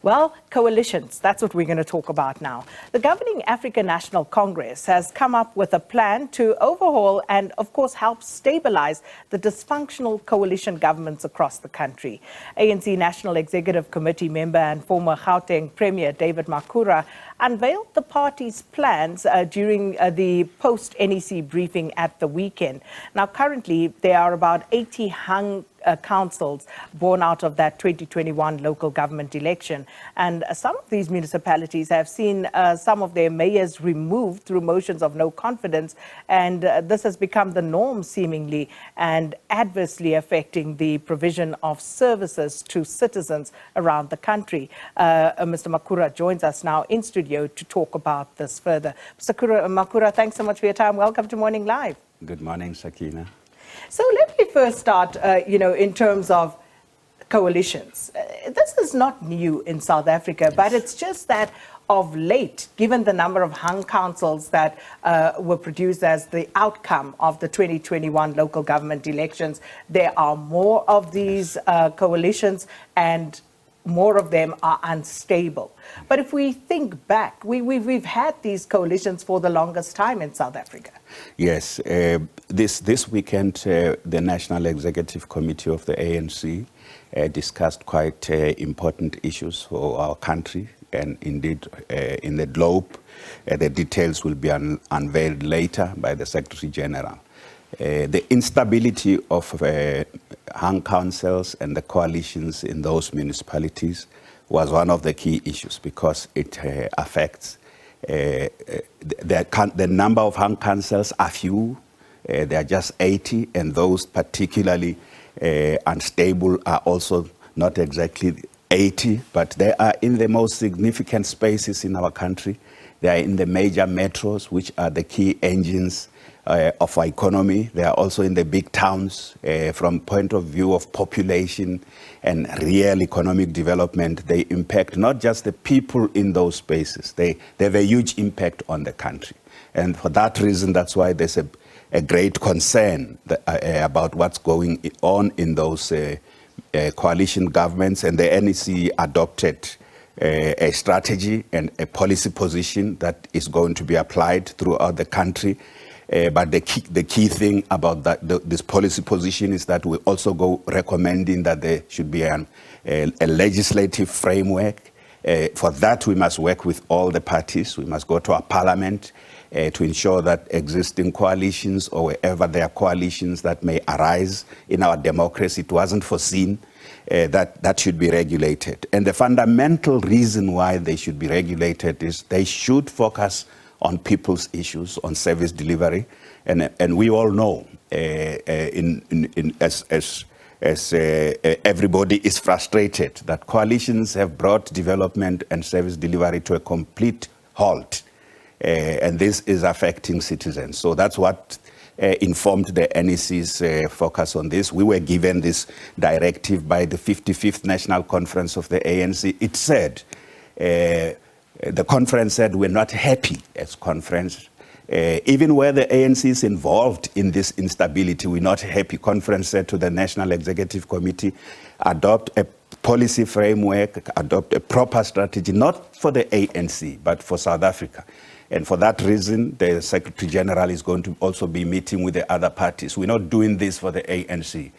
Well, coalitions, that's what we're going to talk about now. The governing African National Congress has come up with a plan to overhaul and, of course, help stabilise the dysfunctional coalition governments across the country. ANC National Executive Committee member and former Gauteng Premier David Makhura unveiled the party's plans during the post-NEC briefing at the weekend. Now, currently, there are about 80 hung councils born out of that 2021 local government election. And some of these municipalities have seen some of their mayors removed through motions of no confidence. And this has become the norm, seemingly, and adversely affecting the provision of services to citizens around the country. Mr. Makhura joins us now in studio to talk about this further. Mr. Makhura, thanks so much for your time. Welcome to Morning Live. Good morning, Sakina. So let me first start, in terms of coalitions. This is not new in South Africa, yes, but it's just that of late, given the number of hung councils that were produced as the outcome of the 2021 local government elections, there are more of these coalitions and more of them are unstable. But if we think back, we've had these coalitions for the longest time in South Africa. Yes, this weekend, the National Executive Committee of the ANC discussed quite important issues for our country and indeed in the globe. The details will be unveiled later by the Secretary General. The instability of hung councils and the coalitions in those municipalities was one of the key issues because it affects the number of hung councils are few. They are just 80, and those particularly unstable are also not exactly 80, but they are in the most significant spaces in our country. They are in the major metros, which are the key engines of our economy. They are also in the big towns. From point of view of population and real economic development, they impact not just the people in those spaces. They have a huge impact on the country. And for that reason, that's why there's a great concern about what's going on in those coalition governments. And the NEC adopted a strategy and a policy position that is going to be applied throughout the country. But the key thing about this policy position is that we also go recommending that there should be a legislative framework. For that, we must work with all the parties. We must go to our parliament to ensure that existing coalitions or wherever there are coalitions that may arise in our democracy, it wasn't foreseen, that should be regulated. And the fundamental reason why they should be regulated is they should focus on people's issues, on service delivery, and we all know, as everybody is frustrated that coalitions have brought development and service delivery to a complete halt, and this is affecting citizens. So that's what informed the NEC's focus on this. We were given this directive by the 55th National Conference of the ANC. It said, the conference said we're not happy as conference. Even where the ANC is involved in this instability, we're not happy. Conference said to the National Executive Committee, adopt a policy framework, adopt a proper strategy, not for the ANC, but for South Africa. And for that reason, the Secretary General is going to also be meeting with the other parties. We're not doing this for the ANC.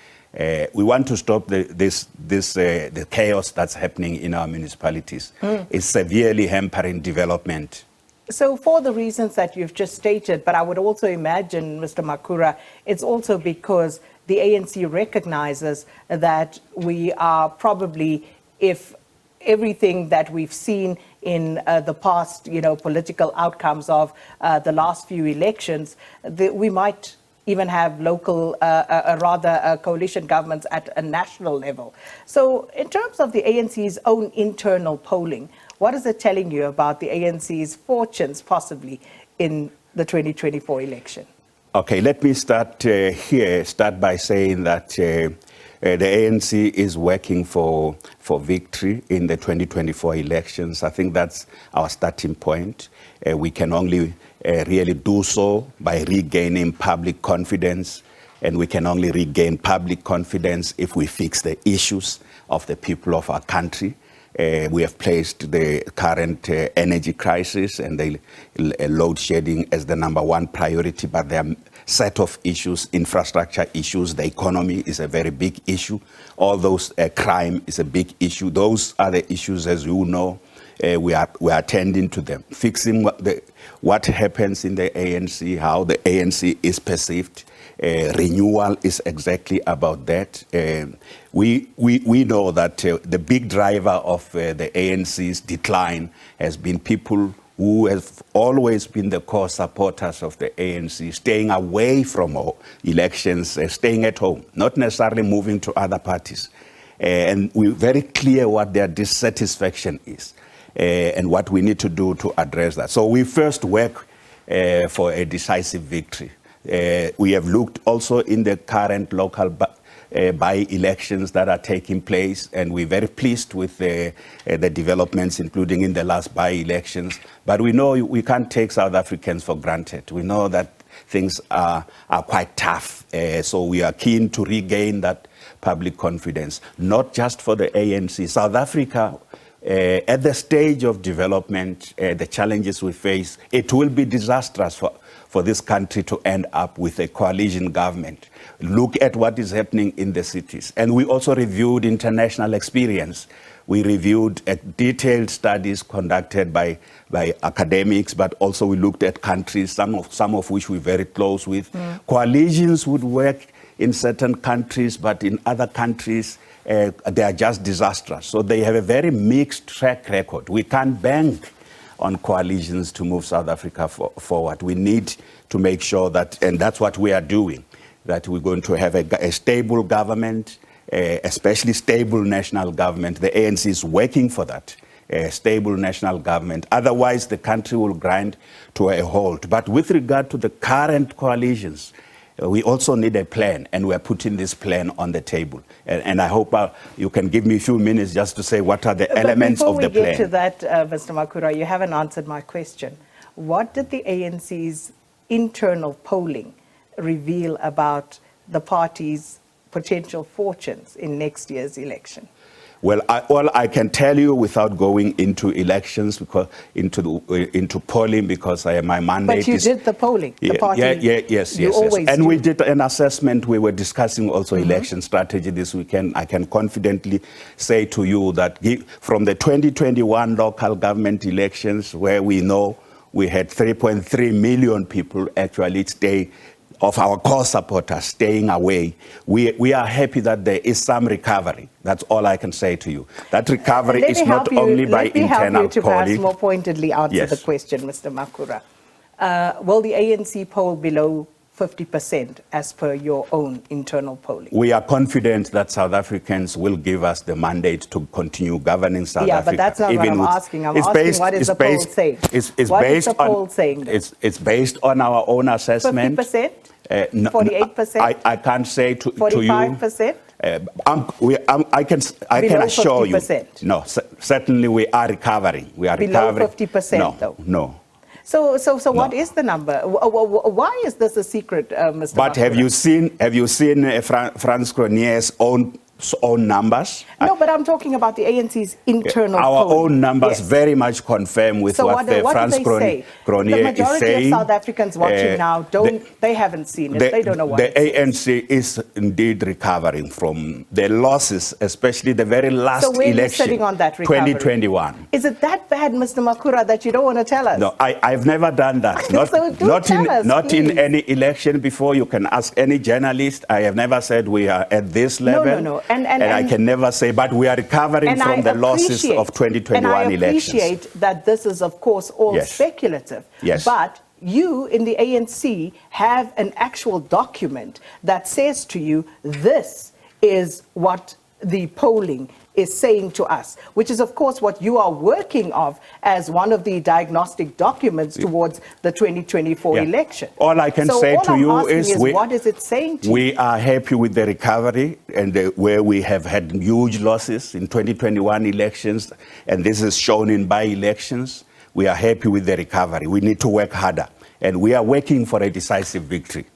We want to stop the chaos that's happening in our municipalities. It's severely hampering development. So for the reasons that you've just stated, but I would also imagine, Mr. Makhura, it's also because the ANC recognizes that we are probably, if everything that we've seen in the past, political outcomes of the last few elections, we might even have local, coalition governments at a national level. So in terms of the ANC's own internal polling, what is it telling you about the ANC's fortunes possibly in the 2024 election? Okay, let me start by saying that the ANC is working for victory in the 2024 elections. I think that's our starting point. We can only really do so by regaining public confidence, and we can only regain public confidence if we fix the issues of the people of our country. We have placed the current energy crisis and the load shedding as the #1 priority, but there are set of issues, infrastructure issues, the economy is a very big issue. All those, crime is a big issue. Those are the issues, as you know, we are attending to them. Fixing what happens in the ANC, how the ANC is perceived. Renewal is exactly about that. We know that the big driver of the ANC's decline has been people who have always been the core supporters of the ANC, staying away from elections, staying at home, not necessarily moving to other parties. And we're very clear what their dissatisfaction is and what we need to do to address that. So we first work for a decisive victory. We have looked also in the current local by-elections that are taking place, and we're very pleased with the developments, including in the last by-elections. But we know we can't take South Africans for granted. We know that things are quite tough. So we are keen to regain that public confidence, not just for the ANC. South Africa, at the stage of development, the challenges we face, it will be disastrous for this country to end up with a coalition government. Look at what is happening in the cities. And we also reviewed international experience. We reviewed detailed studies conducted by academics, but also we looked at countries, some of which we're very close with. Coalitions would work in certain countries, but in other countries, they are just disastrous. So they have a very mixed track record. We can't bank on coalitions to move South Africa forward. We need to make sure that, and that's what we are doing, that we're going to have a stable government, especially stable national government. The ANC is working for that, a stable national government. Otherwise, the country will grind to a halt. But with regard to the current coalitions, we also need a plan, and we're putting this plan on the table. And I hope you can give me a few minutes just to say what are the elements of the plan. Before we get to that, Mr. Makhura, you haven't answered my question. What did the ANC's internal polling reveal about the party's potential fortunes in next year's election? Well, all I can tell you without going into elections, because into polling, because my mandate is... But you did the polling, the party. Yes. And we did an assessment. We were discussing also election strategy this weekend. I can confidently say to you that from the 2021 local government elections, where we know we had 3.3 million people actually stay of our core supporters staying away, we are happy that there is some recovery. That's all I can say to you. That recovery is not only by internal polling. Let me help you to perhaps more pointedly answer the question, Mr. Makhura. Will the ANC poll below 50% as per your own internal polling? We are confident that South Africans will give us the mandate to continue governing South Africa. Yeah, but that's not what I'm asking. I'm asking what is the poll saying? What is the poll saying? It's based on our own assessment. 50%? 48%? I can't say to 45%? I can assure you. No, certainly we are recovering. We are recovering. Below 50%, though? No. So what is the number? Why is this a secret, Mr. But Makhura? Have you seen Frans Cronje's own numbers? No, but I'm talking about the ANC's internal our polling. Own numbers very much confirm with what Frans Cronje is saying. The majority of South Africans watching now, they haven't seen it. They don't know what the ANC is indeed recovering from the losses, especially the very last election. So where are you sitting on that recovery? 2021. Is it that bad, Mr. Makhura, that you don't want to tell us? No, I've never done that. Not in any election before. You can ask any journalist. I have never said we are at this level. No. And I can never say, but we are recovering from the losses of 2021 elections. And I appreciate that this is, of course, all speculative. Yes. But you in the ANC have an actual document that says to you, this is what the polling is saying to us, which is, of course, what you are working of as one of the diagnostic documents towards the 2024 election. All I can say to you is what is it saying to you? We are happy with the recovery and where we have had huge losses in 2021 elections, and this is shown in by-elections. We are happy with the recovery. We need to work harder, and we are working for a decisive victory.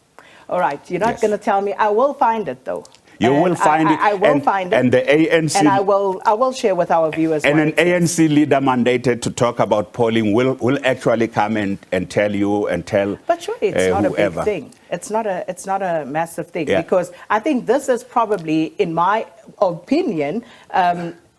All right, you're not going to tell me. I will find it, though. You will find it. I will find it. And the ANC... And I will share with our viewers. And an ANC leader mandated to talk about polling will actually come and tell you and tell But surely it's not whoever. a big thing. It's not a massive thing, Yeah. because I think this is probably, in my opinion,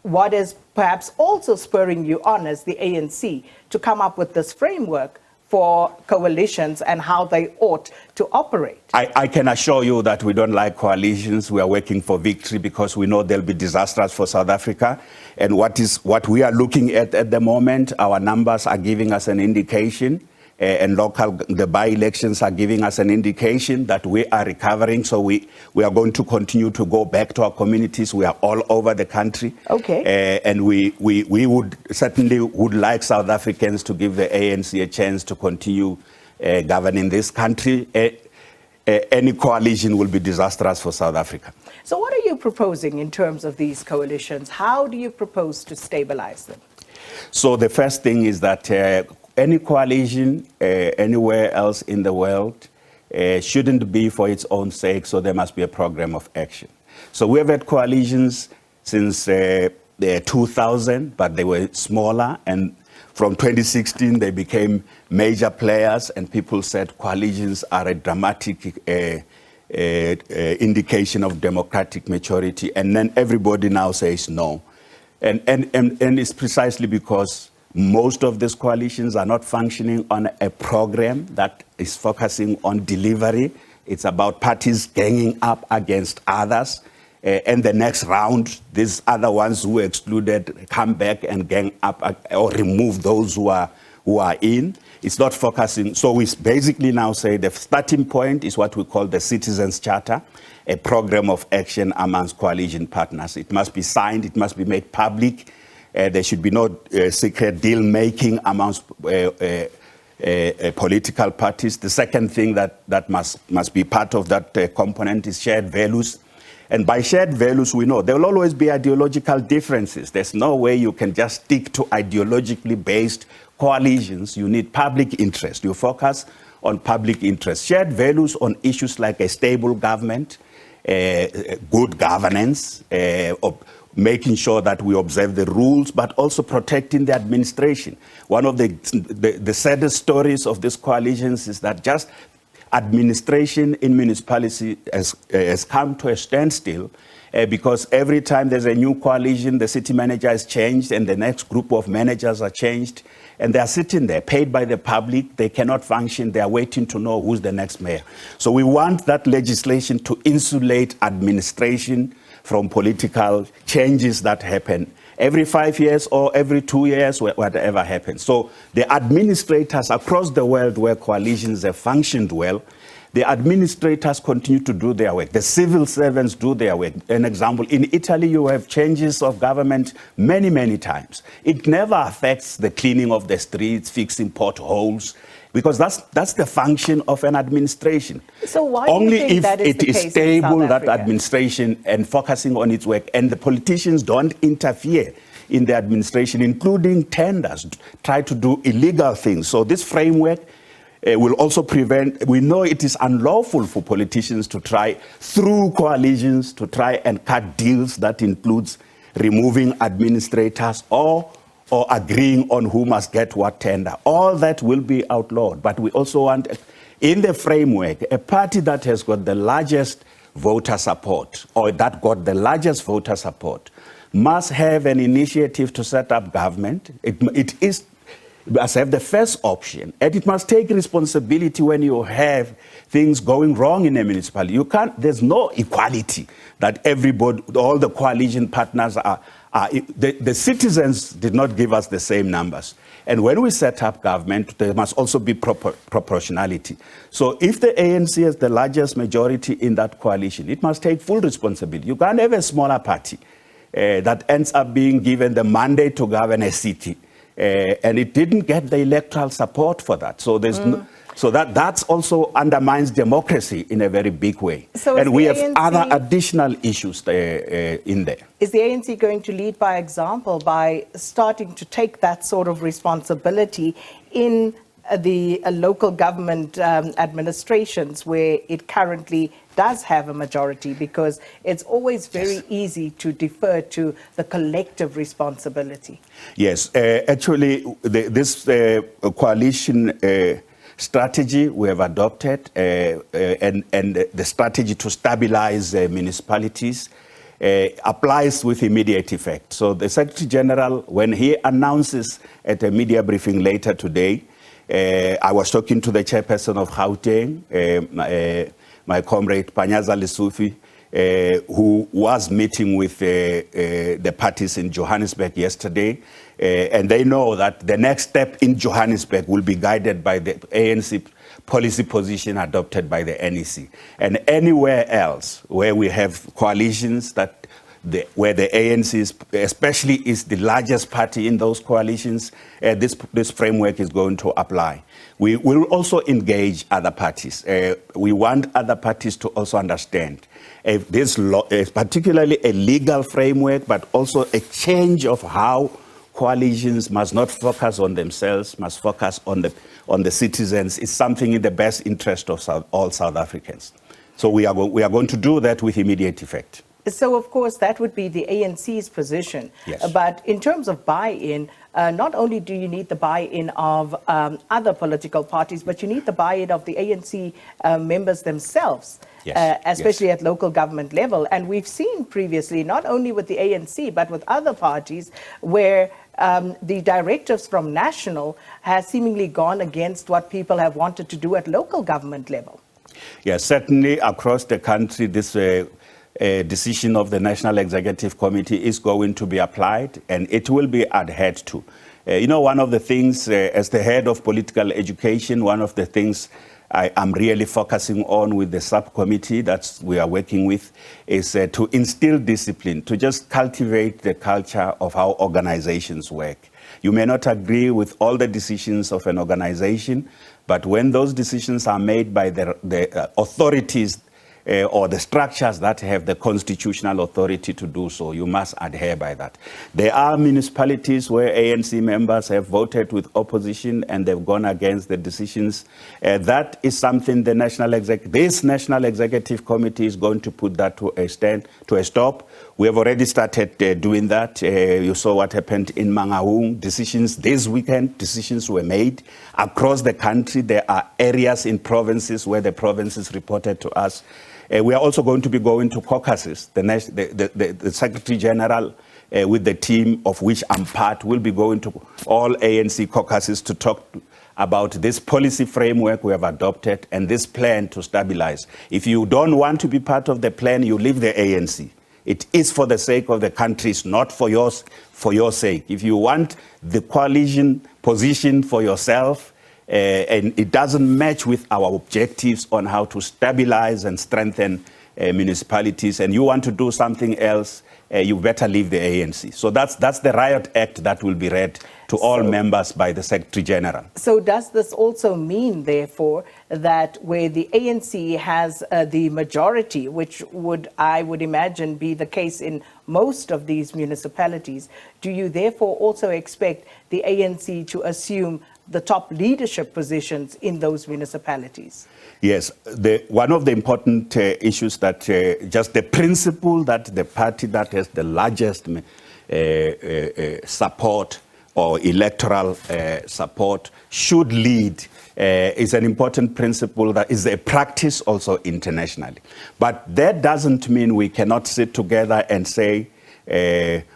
what is perhaps also spurring you on as the ANC to come up with this framework for coalitions and how they ought to operate. I can assure you that we don't like coalitions. We are working for victory because we know they'll be disastrous for South Africa. And what we are looking at the moment, our numbers are giving us an indication, and the by-elections are giving us an indication that we are recovering. So we are going to continue to go back to our communities. We are all over the country. Okay. And we would certainly like South Africans to give the ANC a chance to continue governing this country. Any coalition will be disastrous for South Africa. So what are you proposing in terms of these coalitions? How do you propose to stabilize them? So the first thing is that any coalition anywhere else in the world shouldn't be for its own sake, so there must be a program of action. So we have had coalitions since 2000, but they were smaller, and from 2016 they became major players, and people said coalitions are a dramatic indication of democratic maturity, and then everybody now says no. And it's precisely because most of these coalitions are not functioning on a program that is focusing on delivery. It's about parties ganging up against others. And the next round, these other ones who were excluded come back and gang up or remove those who are in. It's not focusing. So we basically now say the starting point is what we call the Citizens' Charter, a program of action amongst coalition partners. It must be signed. It must be made public. There should be no secret deal-making amongst political parties. The second thing that must be part of that component is shared values. And by shared values, we know there will always be ideological differences. There's no way you can just stick to ideologically based coalitions. You need public interest. You focus on public interest. Shared values on issues like a stable government, good governance, making sure that we observe the rules, but also protecting the administration. One of the saddest stories of these coalitions is that just administration in municipality has come to a standstill because every time there's a new coalition, the city manager is changed and the next group of managers are changed, and they are sitting there paid by the public. They cannot function. They are waiting to know who's the next mayor. So we want that legislation to insulate administration from political changes that happen every 5 years or every 2 years, whatever happens. So the administrators across the world where coalitions have functioned well, the administrators continue to do their work. The civil servants do their work. An example, in Italy, you have changes of government many, many times. It never affects the cleaning of the streets, fixing potholes, because that's the function of an administration. So why only do you think if that is it the is case stable, in South that Africa? administration, and focusing on its work, and the politicians don't interfere in the administration, including tenders, try to do illegal things. So this framework will also prevent, we know it is unlawful for politicians to try, through coalitions, to try and cut deals that includes removing administrators or agreeing on who must get what tender. All that will be outlawed. But we also want, in the framework, a party that has got the largest voter support, or that got the largest voter support, must have an initiative to set up government. It must have the first option, and it must take responsibility when you have things going wrong in a municipality. You can't, there's no equality that everybody, all the coalition partners are. The citizens did not give us the same numbers. And when we set up government, there must also be proportionality. So if the ANC has the largest majority in that coalition, it must take full responsibility. You can't have a smaller party that ends up being given the mandate to govern a city. And it didn't get the electoral support for that. So there's so that's also undermines democracy in a very big way. So and we have ANC other additional issues in there. Is the ANC going to lead by example by starting to take that sort of responsibility in the local government administrations where it currently does have a majority, because it's always very easy to defer to the collective responsibility. Yes, actually, this coalition strategy we have adopted and the strategy to stabilize municipalities applies with immediate effect. So the Secretary General, when he announces at a media briefing later today, I was talking to the chairperson of Gauteng, my comrade Panyaza Lesufi, who was meeting with the parties in Johannesburg yesterday, and they know that the next step in Johannesburg will be guided by the ANC policy position adopted by the NEC. And anywhere else where we have coalitions where the ANC especially is the largest party in those coalitions, this framework is going to apply. We will also engage other parties. We want other parties to also understand this law, particularly a legal framework, but also a change of how coalitions must not focus on themselves, must focus on the citizens. It's something in the best interest of all South Africans. So we are going to do that with immediate effect. So, of course, that would be the ANC's position. Yes. But in terms of buy-in, not only do you need the buy-in of other political parties, but you need the buy-in of the ANC members themselves, especially at local government level. And we've seen previously, not only with the ANC, but with other parties, where the directives from national has seemingly gone against what people have wanted to do at local government level. Yes, certainly across the country, this decision of the National Executive Committee is going to be applied, and it will be adhered to. You know, one of the things, as the head of political education, one of the things I am really focusing on with the subcommittee that we are working with is to instill discipline, to just cultivate the culture of how organizations work. You may not agree with all the decisions of an organization, but when those decisions are made by the authorities or the structures that have the constitutional authority to do so, you must adhere by that. There are municipalities where ANC members have voted with opposition and they've gone against the decisions. That is something this National Executive Committee is going to put that to a stop. We have already started doing that. You saw what happened in Mangaung. This weekend, decisions were made across the country. There are areas in provinces where the provinces reported to us. We are also going to be going to caucuses. The Secretary General, with the team of which I'm part, will be going to all ANC caucuses to talk about this policy framework we have adopted and this plan to stabilize. If you don't want to be part of the plan, you leave the ANC. It is for the sake of the country, it's not for your sake. If you want the coalition position for yourself, and it doesn't match with our objectives on how to stabilize and strengthen municipalities, and you want to do something else, you better leave the ANC. So that's the Riot Act that will be read to all members by the Secretary General. So does this also mean, therefore, that where the ANC has the majority, which I would imagine be the case in most of these municipalities, do you therefore also expect the ANC to assume the top leadership positions in those municipalities? Yes, one of the important issues that just the principle that the party that has the largest support or electoral support should lead is an important principle that is a practice also internationally. But that doesn't mean we cannot sit together and say,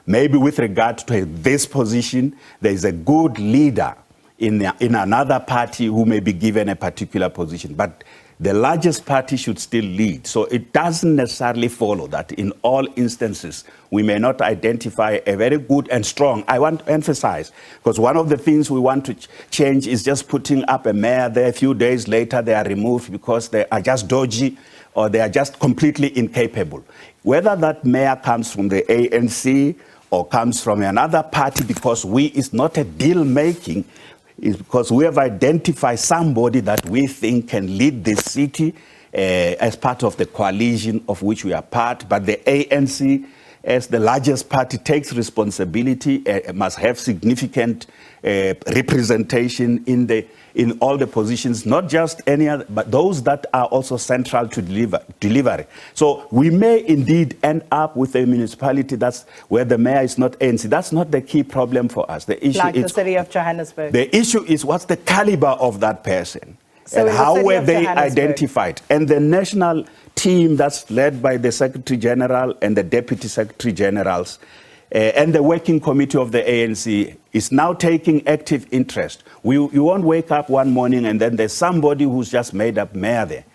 maybe with regard to this position, there is a good leader in another party who may be given a particular position. But the largest party should still lead. So it doesn't necessarily follow that in all instances we may not identify a very good and strong, I want to emphasize, because one of the things we want to change is just putting up a mayor there. A few days later they are removed because they are just dodgy or they are just completely incapable. Whether that mayor comes from the ANC or comes from another party, because it's not a deal making, is because we have identified somebody that we think can lead this city as part of the coalition of which we are part. But the ANC as the largest party, takes responsibility, must have significant representation in all the positions, not just any other, but those that are also central to delivery. So we may indeed end up with a municipality that's where the mayor is not ANC. That's not the key problem for us. The issue like is the city of Johannesburg. The issue is what's the caliber of that person, So and how were they identified. And the national team that's led by the Secretary General and the Deputy Secretary Generals and the working committee of the ANC is now taking active interest. You won't wake up one morning and then there's somebody who's just made up mayor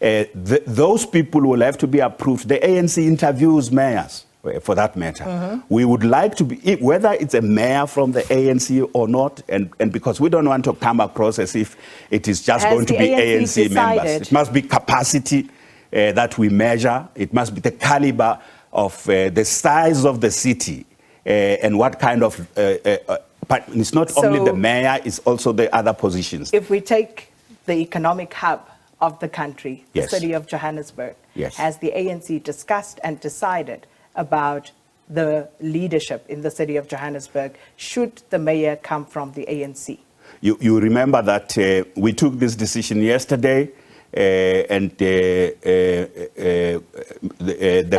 there. Those people will have to be approved. The ANC interviews mayors, for that matter. We would like to be, whether it's a mayor from the ANC or not, and because we don't want to come across as if it is just going to be ANC members. It must be capacity that we measure. It must be the caliber of the size of the city and what kind of, but it's not only the mayor, it's also the other positions. If we take the economic hub of the country, the Yes. city of Johannesburg, Yes. has the ANC discussed and decided about the leadership in the city of Johannesburg? Should the mayor come from the ANC? You remember that we took this decision yesterday, and the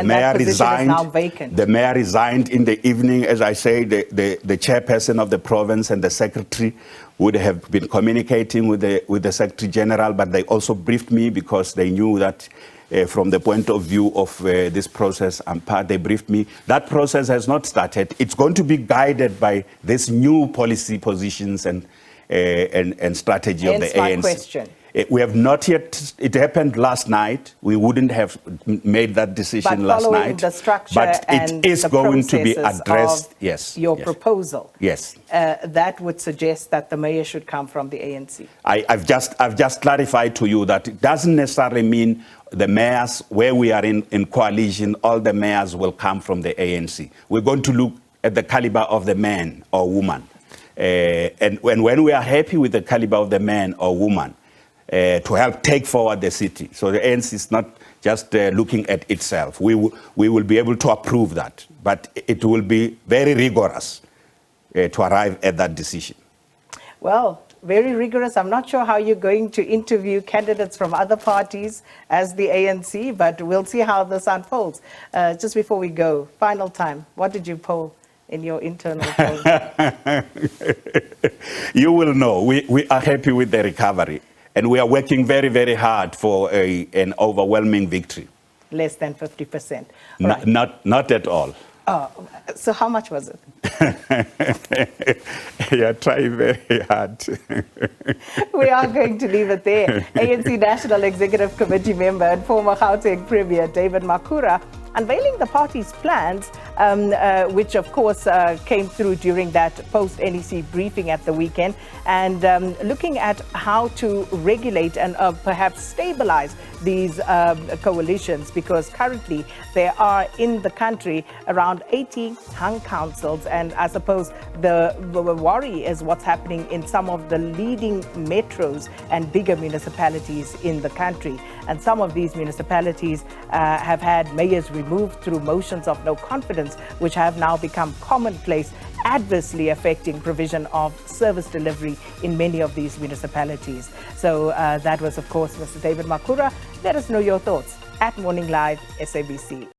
mayor resigned. Is now vacant. The mayor resigned in the evening. As I say, the chairperson of the province and the secretary would have been communicating with the Secretary General, but they also briefed me because they knew that from the point of view of this process, they briefed me. That process has not started. It's going to be guided by this new policy positions and strategy of the ANC. My question. We have not yet, it happened last night. We wouldn't have made that decision last night. Following the structure but and it is the going to be processes addressed. of Yes. your yes. proposal, Yes. that would suggest that the mayor should come from the ANC. I've just clarified to you that it doesn't necessarily mean the mayors, where we are in coalition, all the mayors will come from the ANC. We're going to look at the caliber of the man or woman. And when we are happy with the caliber of the man or woman, to help take forward the city. So the ANC is not just looking at itself. We will be able to approve that, but it will be very rigorous to arrive at that decision. Well, very rigorous. I'm not sure how you're going to interview candidates from other parties as the ANC, but we'll see how this unfolds. Just before we go, final time, what did you poll in your internal poll? You will know. We are happy with the recovery. And we are working very, very hard for an overwhelming victory. Less than 50%. Right. Not at all. So how much was it? You're trying very hard. We are going to leave it there. ANC National Executive Committee member and former Gauteng Premier David Makhura unveiling the party's plans, which of course came through during that post-NEC briefing at the weekend, and looking at how to regulate and perhaps stabilise these coalitions, because currently there are in the country around 80 hung councils, and I suppose the worry is what's happening in some of the leading metros and bigger municipalities in the country. And some of these municipalities have had mayors removed through motions of no confidence, which have now become commonplace, adversely affecting provision of service delivery in many of these municipalities. So that was, of course, Mr. David Makhura. Let us know your thoughts at Morning Live SABC.